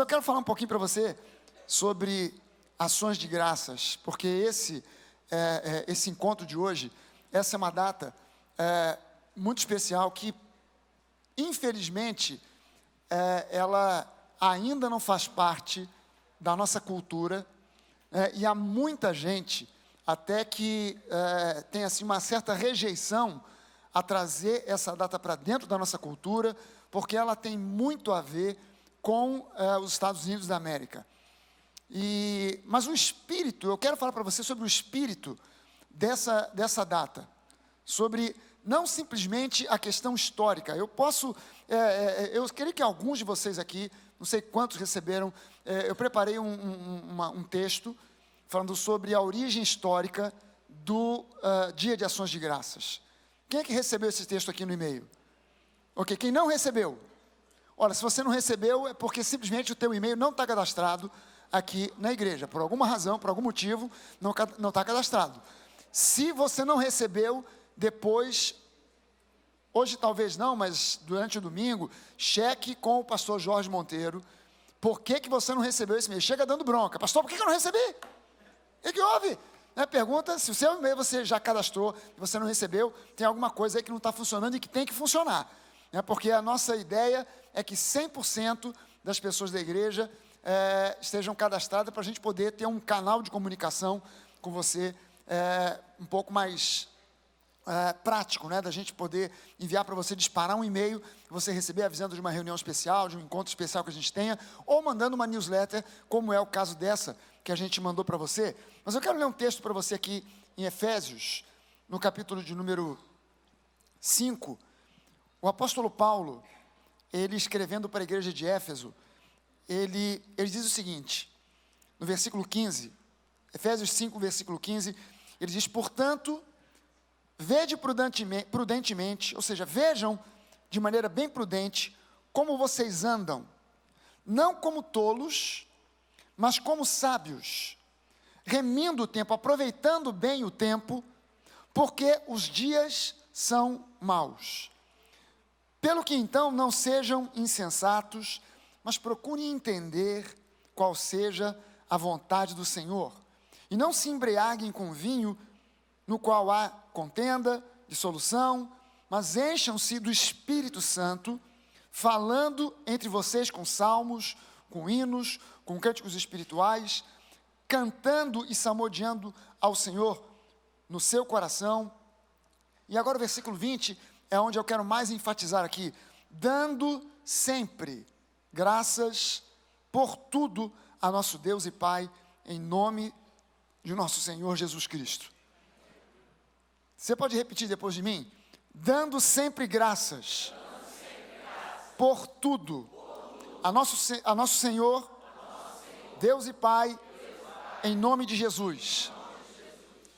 eu quero falar um pouquinho para você sobre ações de graças, porque esse encontro de hoje, essa é uma data muito especial que, infelizmente, ela ainda não faz parte da nossa cultura, e há muita gente até que tem assim, uma certa rejeição a trazer essa data para dentro da nossa cultura, porque ela tem muito a ver com os Estados Unidos da América. Mas o espírito, eu quero falar para você sobre o espírito dessa data, sobre não simplesmente a questão histórica. Eu queria que alguns de vocês aqui, não sei quantos receberam, eu preparei um texto falando sobre a origem histórica do Dia de Ações de Graças. Quem é que recebeu esse texto aqui no e-mail? Ok, quem não recebeu? Olha, se você não recebeu, é porque simplesmente o teu e-mail não está cadastrado aqui na igreja. Por alguma razão, por algum motivo, não está cadastrado. Se você não recebeu, depois, hoje talvez não, mas durante o domingo, cheque com o pastor Jorge Monteiro. Por que você não recebeu esse e-mail? Chega dando bronca. Pastor, por que eu não recebi? O que houve? Pergunta, se o seu e-mail você já cadastrou e você não recebeu, tem alguma coisa aí que não está funcionando e que tem que funcionar. Porque a nossa ideia é que 100% das pessoas da igreja estejam cadastradas para a gente poder ter um canal de comunicação com você um pouco mais prático, da gente poder enviar para você, disparar um e-mail, você receber avisando de uma reunião especial, de um encontro especial que a gente tenha, ou mandando uma newsletter, como é o caso dessa que a gente mandou para você. Mas eu quero ler um texto para você aqui em Efésios, no capítulo de número 5, o apóstolo Paulo, ele escrevendo para a igreja de Éfeso, ele diz o seguinte, no versículo 15, Efésios 5, versículo 15, ele diz: portanto, vede prudentemente, ou seja, vejam de maneira bem prudente, como vocês andam, não como tolos, mas como sábios, remindo o tempo, aproveitando bem o tempo, porque os dias são maus. Pelo que então não sejam insensatos, mas procurem entender qual seja a vontade do Senhor. E não se embriaguem com vinho, no qual há contenda, dissolução, mas encham-se do Espírito Santo, falando entre vocês com salmos, com hinos, com cânticos espirituais, cantando e salmodiando ao Senhor no seu coração. E agora o versículo 20 é onde eu quero mais enfatizar aqui. Dando sempre graças por tudo a nosso Deus e Pai, em nome de nosso Senhor Jesus Cristo. Você pode repetir depois de mim? Dando sempre graças por tudo a nosso Senhor, Deus e Pai, em nome de Jesus.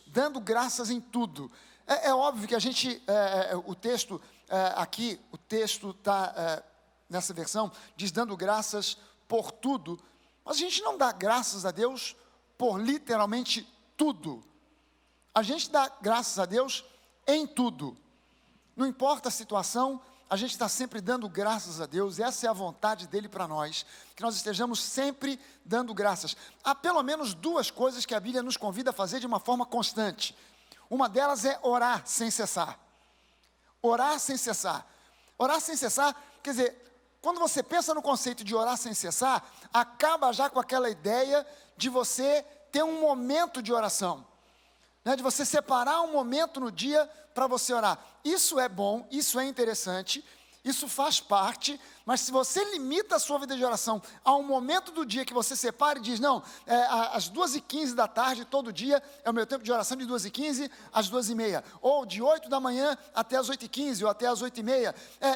Dando graças em tudo. É óbvio que a gente, o texto aqui, o texto está nessa versão, diz dando graças por tudo, mas a gente não dá graças a Deus por literalmente tudo. A gente dá graças a Deus em tudo. Não importa a situação, a gente está sempre dando graças a Deus. Essa é a vontade dele para nós, que nós estejamos sempre dando graças. Há pelo menos duas coisas que a Bíblia nos convida a fazer de uma forma constante. Uma delas é orar sem cessar. Orar sem cessar. Orar sem cessar, quer dizer, quando você pensa no conceito de orar sem cessar, acaba já com aquela ideia de você ter um momento de oração, de você separar um momento no dia para você orar. Isso é bom, isso é interessante, isso faz parte, mas se você limita a sua vida de oração a um momento do dia que você separa e diz, não, às 2h15 da tarde, todo dia, é o meu tempo de oração de 2h15 às 2h30, ou de 8 da manhã até as 8h15, ou até as 8h30,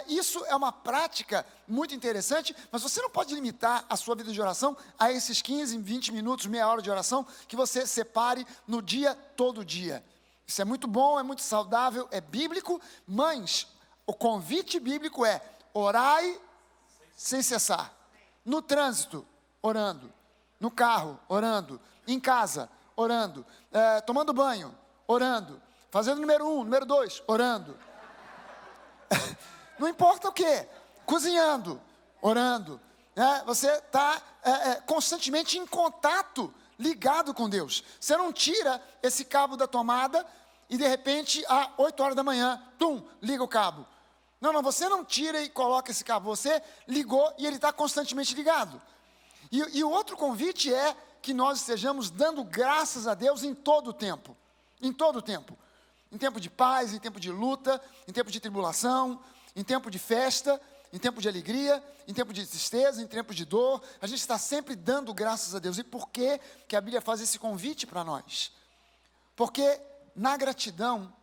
isso é uma prática muito interessante, mas você não pode limitar a sua vida de oração a esses 15, 20 minutos, meia hora de oração, que você separe no dia, todo dia. Isso é muito bom, é muito saudável, é bíblico, mas o convite bíblico é orai sem cessar. No trânsito, orando. No carro, orando. Em casa, orando. Tomando banho, orando. Fazendo número 1, número 2, orando. Não importa o que. Cozinhando, orando. né? Você está constantemente em contato, ligado com Deus. Você não tira esse cabo da tomada e de repente, às 8 horas da manhã, liga o cabo. Não, você não tira e coloca esse cabo, você ligou e ele está constantemente ligado. E o outro convite é que nós estejamos dando graças a Deus em todo o tempo. Em todo o tempo. Em tempo de paz, em tempo de luta, em tempo de tribulação, em tempo de festa, em tempo de alegria, em tempo de tristeza, em tempo de dor. A gente está sempre dando graças a Deus. E por que que a Bíblia faz esse convite para nós? Porque na gratidão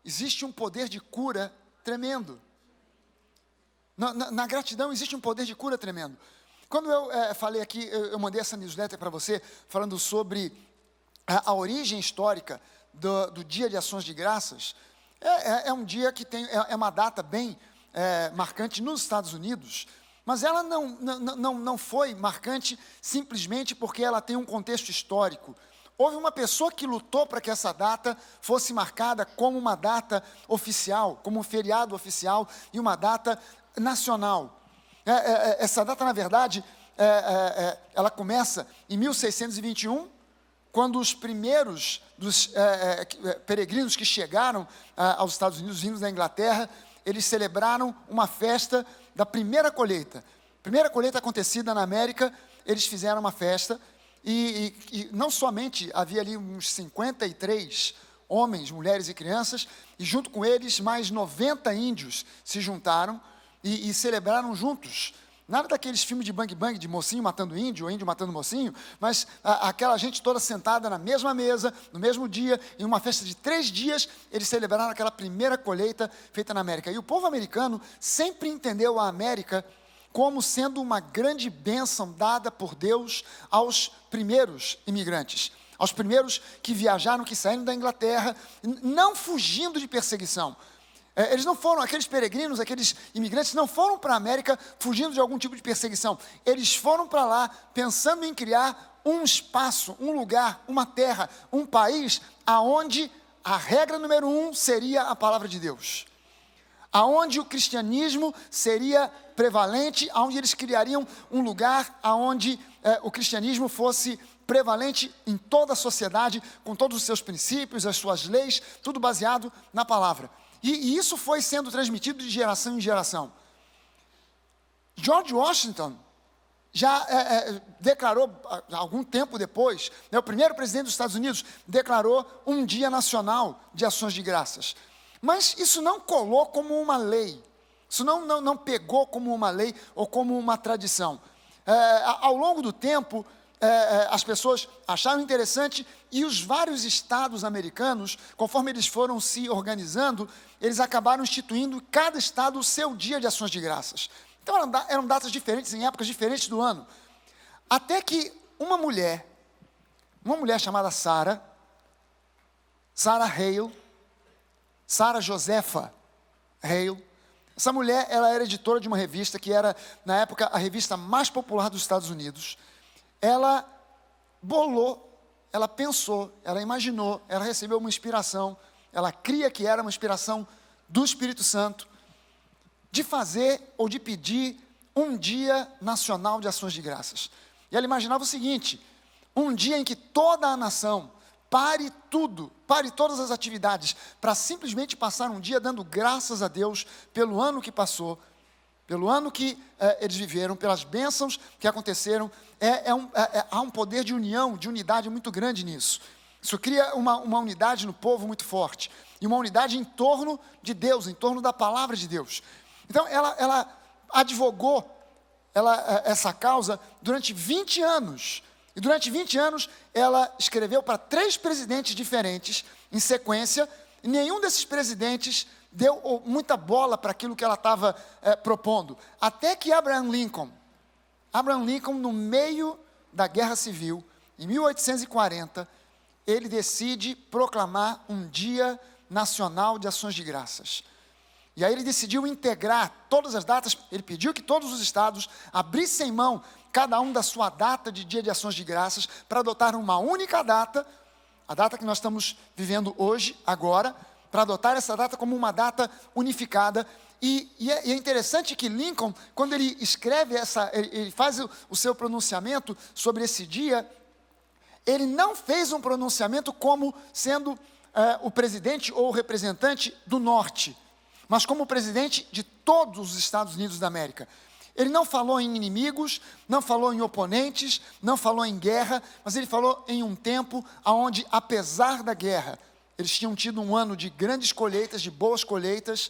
existe um poder de cura tremendo. Na gratidão existe um poder de cura tremendo. Quando eu falei aqui, eu mandei essa newsletter para você, falando sobre a origem histórica do Dia de Ações de Graças. É um dia que é uma data bem marcante nos Estados Unidos, mas ela não foi marcante simplesmente porque ela tem um contexto histórico. Houve uma pessoa que lutou para que essa data fosse marcada como uma data oficial, como um feriado oficial e uma data nacional. Essa data, na verdade, ela começa em 1621, quando os primeiros dos peregrinos que chegaram aos Estados Unidos, vindos da Inglaterra, eles celebraram uma festa da primeira colheita. Primeira colheita acontecida na América, eles fizeram uma festa, e não somente havia ali uns 53 homens, mulheres e crianças, e junto com eles mais 90 índios se juntaram e celebraram juntos. Nada daqueles filmes de bang bang, de mocinho matando índio, ou índio matando mocinho, mas aquela gente toda sentada na mesma mesa, no mesmo dia, em uma festa de 3 dias, eles celebraram aquela primeira colheita feita na América. E o povo americano sempre entendeu a América como sendo uma grande bênção dada por Deus aos primeiros imigrantes, aos primeiros que viajaram, que saíram da Inglaterra, não fugindo de perseguição. Eles não foram, aqueles peregrinos, aqueles imigrantes, não foram para a América fugindo de algum tipo de perseguição. Eles foram para lá pensando em criar um espaço, um lugar, uma terra, um país, aonde a regra número 1 seria a palavra de Deus. Aonde o cristianismo seria prevalente, aonde eles criariam um lugar aonde o cristianismo fosse prevalente em toda a sociedade, com todos os seus princípios, as suas leis, tudo baseado na palavra. E isso foi sendo transmitido de geração em geração. George Washington já declarou, algum tempo depois, o primeiro presidente dos Estados Unidos declarou um dia nacional de ações de graças. Mas isso não colou como uma lei. Isso não pegou como uma lei ou como uma tradição. Ao longo do tempo, as pessoas acharam interessante e os vários estados americanos, conforme eles foram se organizando, eles acabaram instituindo cada estado o seu dia de ações de graças. Então eram datas diferentes, em épocas diferentes do ano. Até que uma mulher chamada Sarah Hale, Sarah Josepha Hale, essa mulher, ela era editora de uma revista que era, na época, a revista mais popular dos Estados Unidos. Ela bolou, ela pensou, ela imaginou, ela recebeu uma inspiração, ela cria que era uma inspiração do Espírito Santo, de fazer ou de pedir um dia nacional de ações de graças. E ela imaginava o seguinte: um dia em que toda a nação pare tudo, pare todas as atividades, para simplesmente passar um dia dando graças a Deus pelo ano que passou, pelo ano que eles viveram, pelas bênçãos que aconteceram. Há um poder de união, de unidade muito grande nisso. Isso cria uma unidade no povo muito forte, e uma unidade em torno de Deus, em torno da palavra de Deus. Então ela advogou essa causa durante 20 anos, e durante 20 anos ela escreveu para 3 presidentes diferentes em sequência, e nenhum desses presidentes deu muita bola para aquilo que ela estava propondo. Até que Abraham Lincoln, no meio da Guerra Civil, em 1840, ele decide proclamar um Dia Nacional de Ações de Graças. E aí ele decidiu integrar todas as datas, ele pediu que todos os estados abrissem mão, cada um da sua data de Dia de Ações de Graças, para adotar uma única data, a data que nós estamos vivendo hoje, agora, para adotar essa data como uma data unificada. E é interessante que Lincoln, quando ele escreve ele faz o seu pronunciamento sobre esse dia, ele não fez um pronunciamento como sendo o presidente ou o representante do norte, mas como presidente de todos os Estados Unidos da América. Ele não falou em inimigos, não falou em oponentes, não falou em guerra, mas ele falou em um tempo onde, apesar da guerra, eles tinham tido um ano de grandes colheitas, de boas colheitas,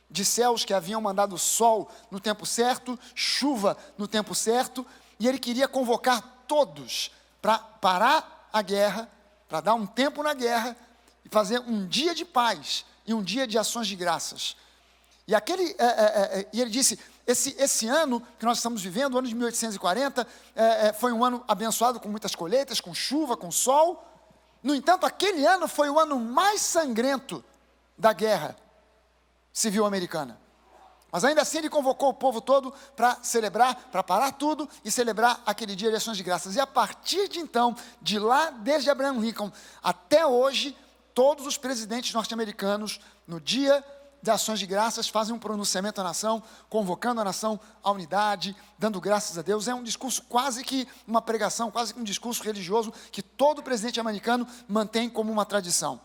de céus que haviam mandado sol no tempo certo, chuva no tempo certo, e ele queria convocar todos para parar a guerra, para dar um tempo na guerra, e fazer um dia de paz e um dia de ações de graças. E ele disse, esse ano que nós estamos vivendo, o ano de 1840, foi um ano abençoado com muitas colheitas, com chuva, com sol. No entanto, aquele ano foi o ano mais sangrento da guerra civil americana. Mas ainda assim ele convocou o povo todo para celebrar, para parar tudo e celebrar aquele dia de ações de graças. E a partir de então, de lá, desde Abraham Lincoln até hoje, todos os presidentes norte-americanos, no dia de ações de graças, fazem um pronunciamento à nação, convocando a nação à unidade, dando graças a Deus. É um discurso quase que uma pregação, quase que um discurso religioso que todo presidente americano mantém como uma tradição.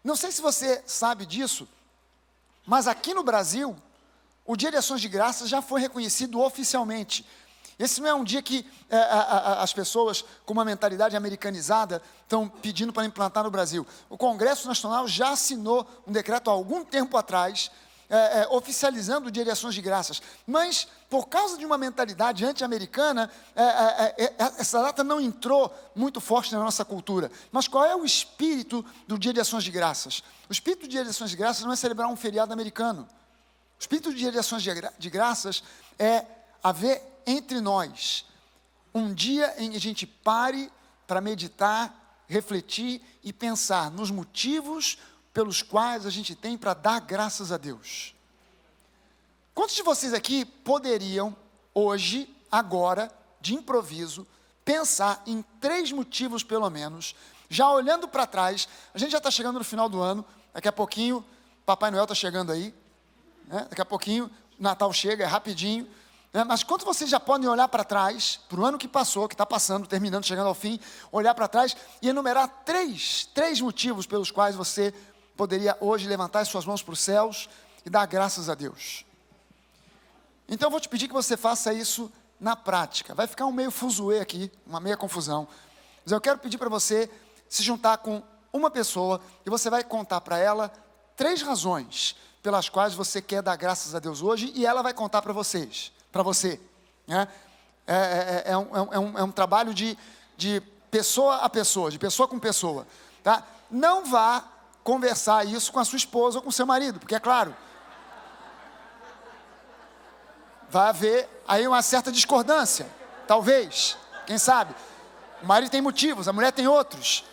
Não sei se você sabe disso, mas aqui no Brasil, o Dia de Ações de Graças já foi reconhecido oficialmente. Esse não é um dia que as pessoas com uma mentalidade americanizada estão pedindo para implantar no Brasil. O Congresso Nacional já assinou um decreto há algum tempo atrás, oficializando o Dia de Ações de Graças. Mas, por causa de uma mentalidade anti-americana, essa data não entrou muito forte na nossa cultura. Mas qual é o espírito do Dia de Ações de Graças? O espírito do Dia de Ações de Graças não é celebrar um feriado americano. O espírito do Dia de Ações de Graças é haver entre nós um dia em que a gente pare para meditar, refletir e pensar nos motivos pelos quais a gente tem para dar graças a Deus. Quantos de vocês aqui poderiam, hoje, agora, de improviso, pensar em 3 motivos pelo menos, já olhando para trás? A gente já está chegando no final do ano, daqui a pouquinho, Papai Noel está chegando aí, né? Daqui a pouquinho, Natal chega, é rapidinho. Mas quanto vocês já podem olhar para trás, para o ano que passou, que está passando, terminando, chegando ao fim, olhar para trás e enumerar três motivos pelos quais você poderia hoje levantar as suas mãos para os céus e dar graças a Deus? Então eu vou te pedir que você faça isso na prática. Vai ficar um meio fuzuê aqui, uma meia confusão. Mas eu quero pedir para você se juntar com uma pessoa e você vai contar para ela 3 razões pelas quais você quer dar graças a Deus hoje e ela vai contar para você. Né? É um trabalho de pessoa a pessoa, de pessoa com pessoa. Tá? Não vá conversar isso com a sua esposa ou com o seu marido, porque é claro, vai haver aí uma certa discordância, talvez, quem sabe. O marido tem motivos, a mulher tem outros.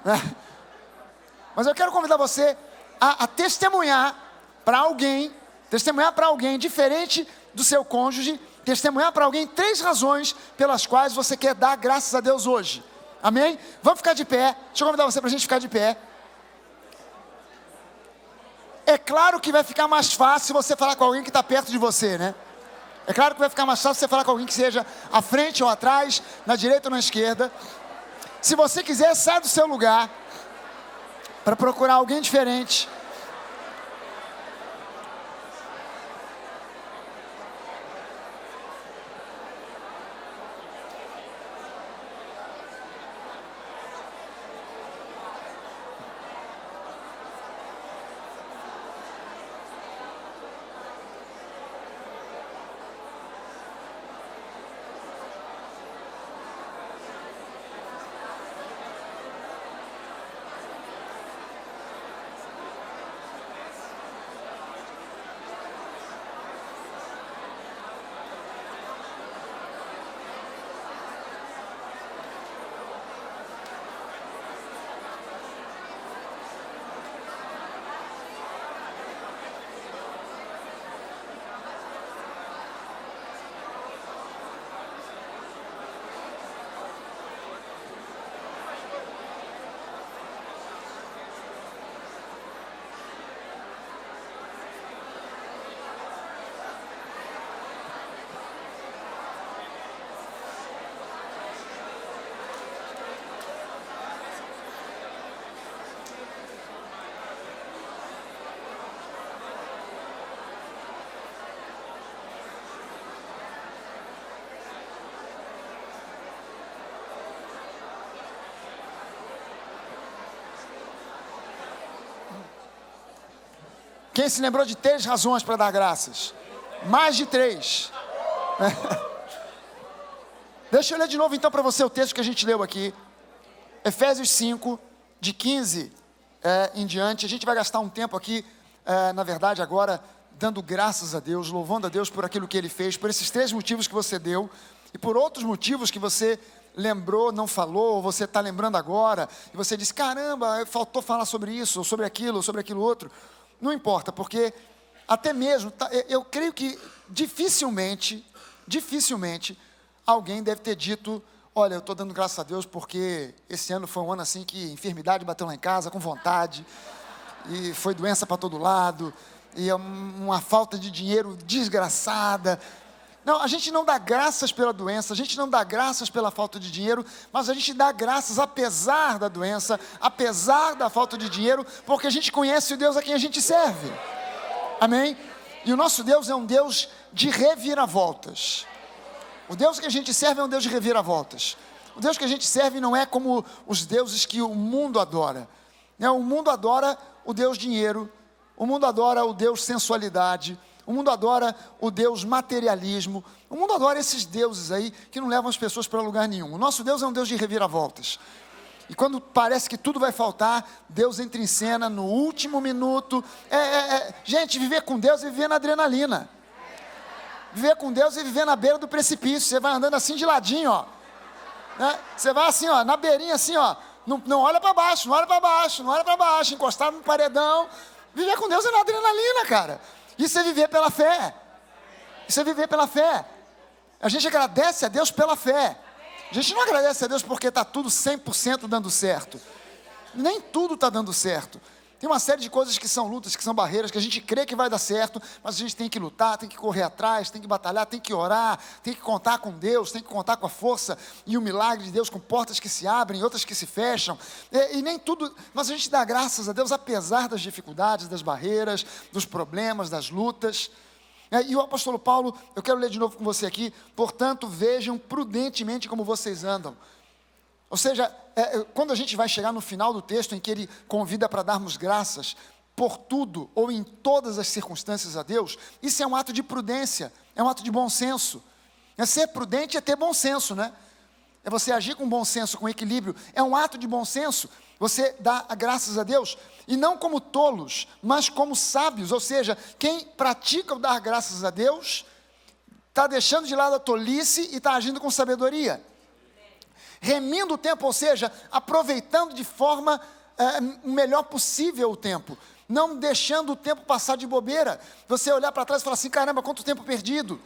Né? Mas eu quero convidar você a testemunhar para alguém diferente do seu cônjuge, testemunhar para alguém 3 razões pelas quais você quer dar graças a Deus hoje. Amém? Vamos ficar de pé. Deixa eu convidar você para a gente ficar de pé. É claro que vai ficar mais fácil você falar com alguém que está perto de você, né? É claro que vai ficar mais fácil você falar com alguém que seja à frente ou atrás, na direita ou na esquerda. Se você quiser, sai do seu lugar para procurar alguém diferente. Quem se lembrou de 3 razões para dar graças? Mais de 3. Deixa eu ler de novo então para você o texto que a gente leu aqui. Efésios 5, de 15 em diante. A gente vai gastar um tempo aqui, na verdade agora, dando graças a Deus, louvando a Deus por aquilo que Ele fez, por esses 3 motivos que você deu, e por outros motivos que você lembrou, não falou, ou você está lembrando agora, e você disse, caramba, faltou falar sobre isso, ou sobre aquilo outro. Não importa, porque até mesmo, eu creio que dificilmente, alguém deve ter dito, olha, eu estou dando graças a Deus porque esse ano foi um ano assim que enfermidade bateu lá em casa com vontade, e foi doença para todo lado, e uma falta de dinheiro desgraçada. Não, a gente não dá graças pela doença, a gente não dá graças pela falta de dinheiro, mas a gente dá graças apesar da doença, apesar da falta de dinheiro, porque a gente conhece o Deus a quem a gente serve. Amém? E o nosso Deus é um Deus de reviravoltas. O Deus que a gente serve é um Deus de reviravoltas. O Deus que a gente serve não é como os deuses que o mundo adora. O mundo adora o Deus dinheiro, o mundo adora o Deus sensualidade, o mundo adora o Deus materialismo, o mundo adora esses deuses aí que não levam as pessoas para lugar nenhum. O nosso Deus é um Deus de reviravoltas. E quando parece que tudo vai faltar, Deus entra em cena no último minuto. Gente, viver com Deus é viver na adrenalina. Viver com Deus é viver na beira do precipício. Você vai andando assim de ladinho, ó. Você vai assim, ó, na beirinha assim, ó. Não olha para baixo, não olha para baixo, não olha para baixo, encostado no paredão. Viver com Deus é na adrenalina, cara. Isso é viver pela fé. Isso é viver pela fé. A gente agradece a Deus pela fé. A gente não agradece a Deus porque está tudo 100% dando certo. Nem tudo está dando certo. Tem uma série de coisas que são lutas, que são barreiras, que a gente crê que vai dar certo, mas a gente tem que lutar, tem que correr atrás, tem que batalhar, tem que orar, tem que contar com Deus, tem que contar com a força e o milagre de Deus, com portas que se abrem, outras que se fecham. E nem tudo, mas a gente dá graças a Deus apesar das dificuldades, das barreiras, dos problemas, das lutas. E o apóstolo Paulo, eu quero ler de novo com você aqui, portanto, vejam prudentemente como vocês andam. Ou seja, quando a gente vai chegar no final do texto em que ele convida para darmos graças por tudo ou em todas as circunstâncias a Deus, isso é um ato de prudência, é um ato de bom senso. Ser prudente é ter bom senso, né? É você agir com bom senso, com equilíbrio, é um ato de bom senso. Você dá graças a Deus, e não como tolos, mas como sábios. Ou seja, quem pratica o dar graças a Deus, está deixando de lado a tolice e está agindo com sabedoria. Remindo o tempo, ou seja, aproveitando de forma melhor possível o tempo. Não deixando o tempo passar de bobeira. Você olhar para trás e falar assim, caramba, quanto tempo perdido.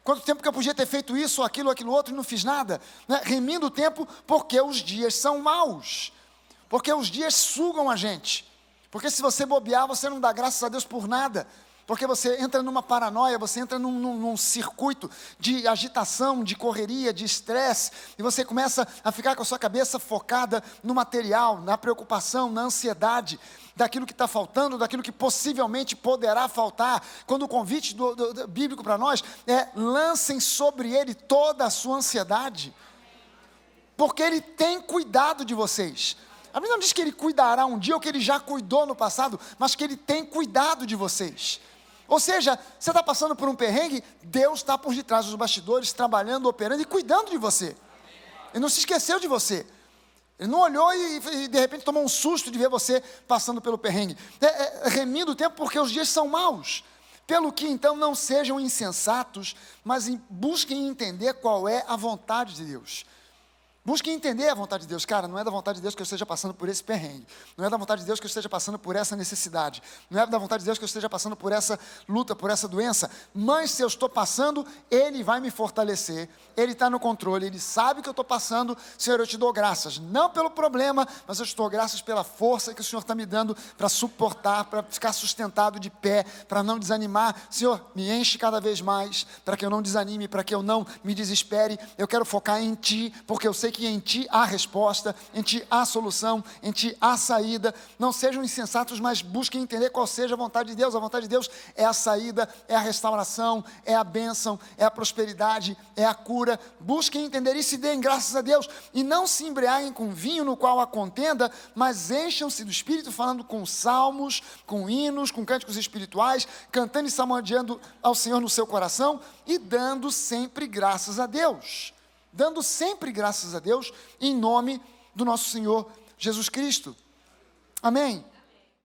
Quanto tempo que eu podia ter feito isso, ou aquilo outro e não fiz nada. Remindo o tempo porque os dias são maus. Porque os dias sugam a gente. Porque se você bobear, você não dá graças a Deus por nada. Porque você entra numa paranoia, você entra num circuito de agitação, de correria, de estresse, e você começa a ficar com a sua cabeça focada no material, na preocupação, na ansiedade, daquilo que está faltando, daquilo que possivelmente poderá faltar. Quando o convite do bíblico para nós é, lancem sobre ele toda a sua ansiedade, porque ele tem cuidado de vocês. A Bíblia não diz que ele cuidará um dia, ou que ele já cuidou no passado, mas que ele tem cuidado de vocês. Ou seja, você está passando por um perrengue, Deus está por detrás dos bastidores, trabalhando, operando e cuidando de você. Ele não se esqueceu de você. Ele não olhou e de repente tomou um susto de ver você passando pelo perrengue. Remindo o tempo porque os dias são maus. Pelo que então não sejam insensatos, mas busquem entender qual é a vontade de Deus. Busquem entender a vontade de Deus. Cara, não é da vontade de Deus que eu esteja passando por esse perrengue. Não é da vontade de Deus que eu esteja passando por essa necessidade. Não é da vontade de Deus que eu esteja passando por essa luta, por essa doença. Mas se eu estou passando, Ele vai me fortalecer. Ele está no controle, Ele sabe que eu estou passando. Senhor, eu te dou graças. Não pelo problema, mas eu te dou graças pela força que o Senhor está me dando para suportar, para ficar sustentado de pé, para não desanimar. Senhor, me enche cada vez mais, para que eu não desanime, para que eu não me desespere. Eu quero focar em Ti, porque eu sei que em Ti há resposta, em Ti há solução, em Ti há saída. Não sejam insensatos, mas busquem entender qual seja a vontade de Deus. A vontade de Deus é a saída, é a restauração, é a bênção, é a prosperidade, é a cura. Busquem entender isso e deem graças a Deus. E não se embriaguem com vinho no qual há contenda, mas encham-se do Espírito, falando com salmos, com hinos, com cânticos espirituais, cantando e salmodiando ao Senhor no seu coração e dando sempre graças a Deus. Dando sempre graças a Deus em nome do nosso Senhor Jesus Cristo. Amém?